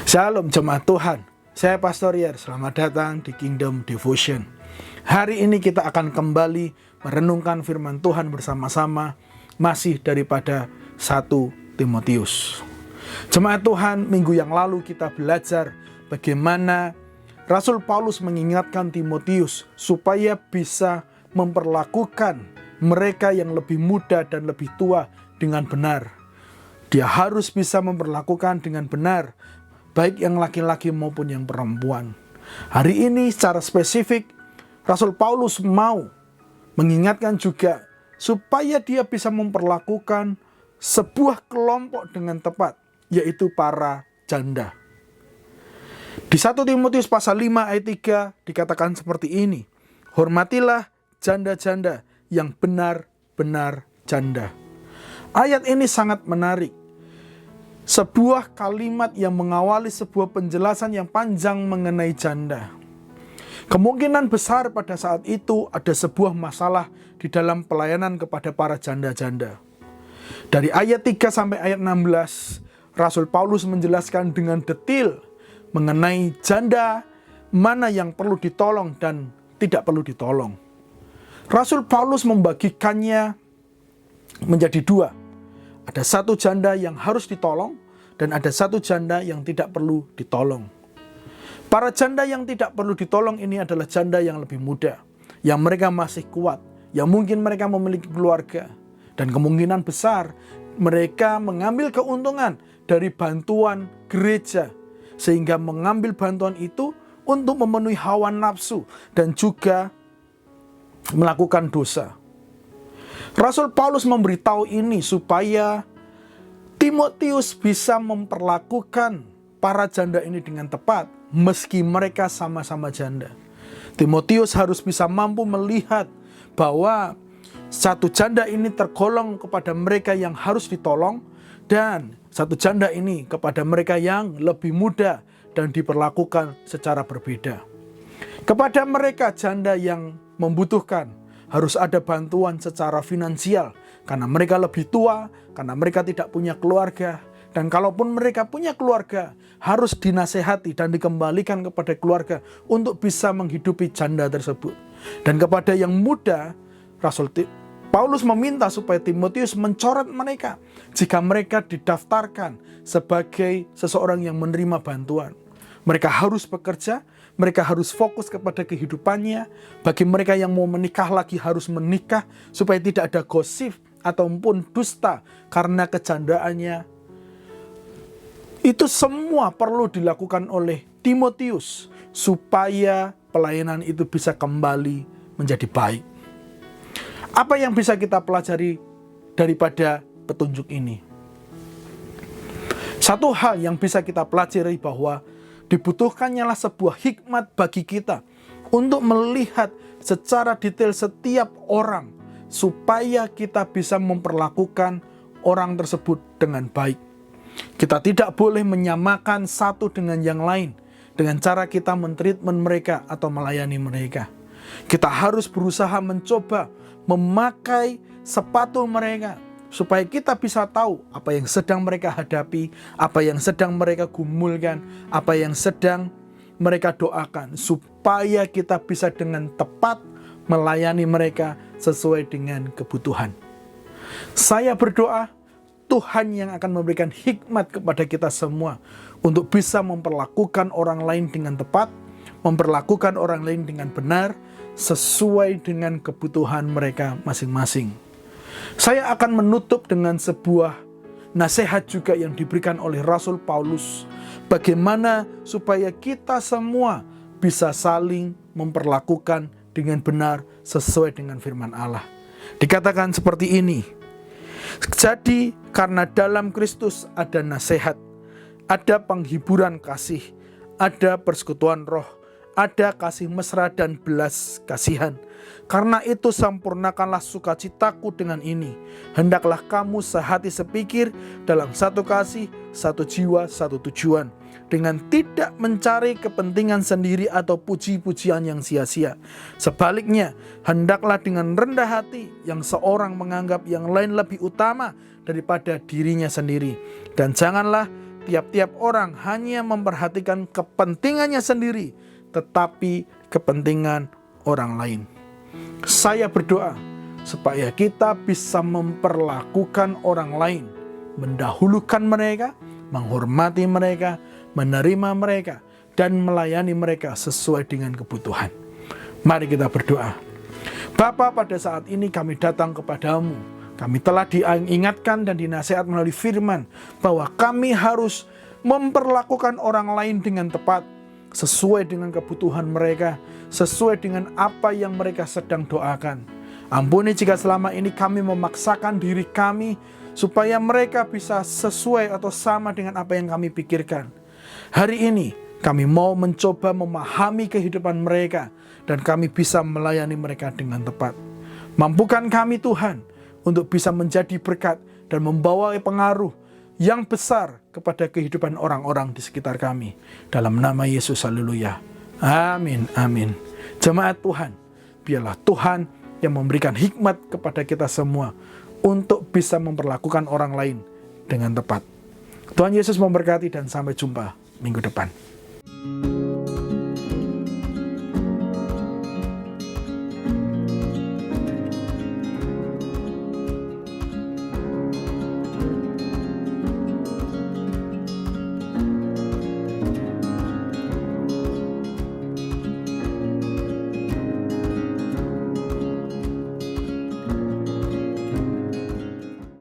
Shalom jemaat Tuhan, saya Pastor Yer, selamat datang di Kingdom Devotion. Hari ini kita akan kembali merenungkan firman Tuhan bersama-sama, masih daripada 1 Timotius. Jemaat Tuhan, minggu yang lalu kita belajar bagaimana Rasul Paulus mengingatkan Timotius supaya bisa memperlakukan mereka yang lebih muda dan lebih tua dengan benar. Dia harus bisa memperlakukan dengan benar, baik yang laki-laki maupun yang perempuan. Hari ini secara spesifik, Rasul Paulus mau mengingatkan juga supaya dia bisa memperlakukan sebuah kelompok dengan tepat, yaitu para janda. Di 1 Timotius pasal 5 ayat 3 dikatakan seperti ini, hormatilah janda-janda yang benar-benar janda. Ayat ini sangat menarik. Sebuah kalimat yang mengawali sebuah penjelasan yang panjang mengenai janda. Kemungkinan besar pada saat itu ada sebuah masalah di dalam pelayanan kepada para janda-janda. Dari ayat 3 sampai ayat 16, Rasul Paulus menjelaskan dengan detail mengenai janda, mana yang perlu ditolong dan tidak perlu ditolong. Rasul Paulus membagikannya menjadi dua. Ada satu janda yang harus ditolong dan ada satu janda yang tidak perlu ditolong. Para janda yang tidak perlu ditolong ini adalah janda yang lebih muda, yang mereka masih kuat, yang mungkin mereka memiliki keluarga, dan kemungkinan besar mereka mengambil keuntungan dari bantuan gereja, sehingga mengambil bantuan itu untuk memenuhi hawa nafsu dan juga melakukan dosa. Rasul Paulus memberitahu ini supaya Timotius bisa memperlakukan para janda ini dengan tepat, meski mereka sama-sama janda. Timotius harus bisa mampu melihat bahwa satu janda ini tergolong kepada mereka yang harus ditolong, dan satu janda ini kepada mereka yang lebih muda dan diperlakukan secara berbeda. Kepada mereka janda yang membutuhkan, harus ada bantuan secara finansial, karena mereka lebih tua, karena mereka tidak punya keluarga. Dan kalaupun mereka punya keluarga, harus dinasehati dan dikembalikan kepada keluarga untuk bisa menghidupi janda tersebut. Dan kepada yang muda, Rasul Paulus meminta supaya Timotius mencoret mereka jika mereka didaftarkan sebagai seseorang yang menerima bantuan. Mereka harus bekerja, mereka harus fokus kepada kehidupannya. Bagi mereka yang mau menikah lagi harus menikah supaya tidak ada gosip ataupun dusta karena kejandaannya. Itu semua perlu dilakukan oleh Timotius supaya pelayanan itu bisa kembali menjadi baik. Apa yang bisa kita pelajari daripada petunjuk ini? Satu hal yang bisa kita pelajari bahwa dibutuhkannya sebuah hikmat bagi kita untuk melihat secara detail setiap orang supaya kita bisa memperlakukan orang tersebut dengan baik. Kita tidak boleh menyamakan satu dengan yang lain dengan cara kita mentreatment mereka atau melayani mereka. Kita harus berusaha mencoba memakai sepatu mereka supaya kita bisa tahu apa yang sedang mereka hadapi, apa yang sedang mereka gumulkan, apa yang sedang mereka doakan, supaya kita bisa dengan tepat melayani mereka sesuai dengan kebutuhan. Saya berdoa Tuhan yang akan memberikan hikmat kepada kita semua untuk bisa memperlakukan orang lain dengan tepat, memperlakukan orang lain dengan benar, sesuai dengan kebutuhan mereka masing-masing. Saya akan menutup dengan sebuah nasihat juga yang diberikan oleh Rasul Paulus. Bagaimana supaya kita semua bisa saling memperlakukan dengan benar sesuai dengan firman Allah. Dikatakan seperti ini. Jadi karena dalam Kristus ada nasihat, ada penghiburan kasih, ada persekutuan roh, ada kasih mesra dan belas kasihan. Karena itu sempurnakanlah sukacitaku dengan ini. Hendaklah kamu sehati sepikir dalam satu kasih, satu jiwa, satu tujuan. Dengan tidak mencari kepentingan sendiri atau puji-pujian yang sia-sia. Sebaliknya, hendaklah dengan rendah hati yang seorang menganggap yang lain lebih utama daripada dirinya sendiri. Dan janganlah tiap-tiap orang hanya memperhatikan kepentingannya sendiri, tetapi kepentingan orang lain. Saya berdoa supaya kita bisa memperlakukan orang lain, mendahulukan mereka, menghormati mereka, menerima mereka, dan melayani mereka sesuai dengan kebutuhan. Mari kita berdoa. Bapa, pada saat ini kami datang kepadamu. Kami telah diingatkan dan dinasihat melalui firman bahwa kami harus memperlakukan orang lain dengan tepat, sesuai dengan kebutuhan mereka, sesuai dengan apa yang mereka sedang doakan. Ampuni jika selama ini kami memaksakan diri kami supaya mereka bisa sesuai atau sama dengan apa yang kami pikirkan. Hari ini kami mau mencoba memahami kehidupan mereka dan kami bisa melayani mereka dengan tepat. Mampukan kami Tuhan untuk bisa menjadi berkat dan membawa pengaruh yang besar kepada kehidupan orang-orang di sekitar kami. Dalam nama Yesus, haleluya. Amin, amin. Jemaat Tuhan, biarlah Tuhan yang memberikan hikmat kepada kita semua untuk bisa memperlakukan orang lain dengan tepat. Tuhan Yesus memberkati dan sampai jumpa minggu depan.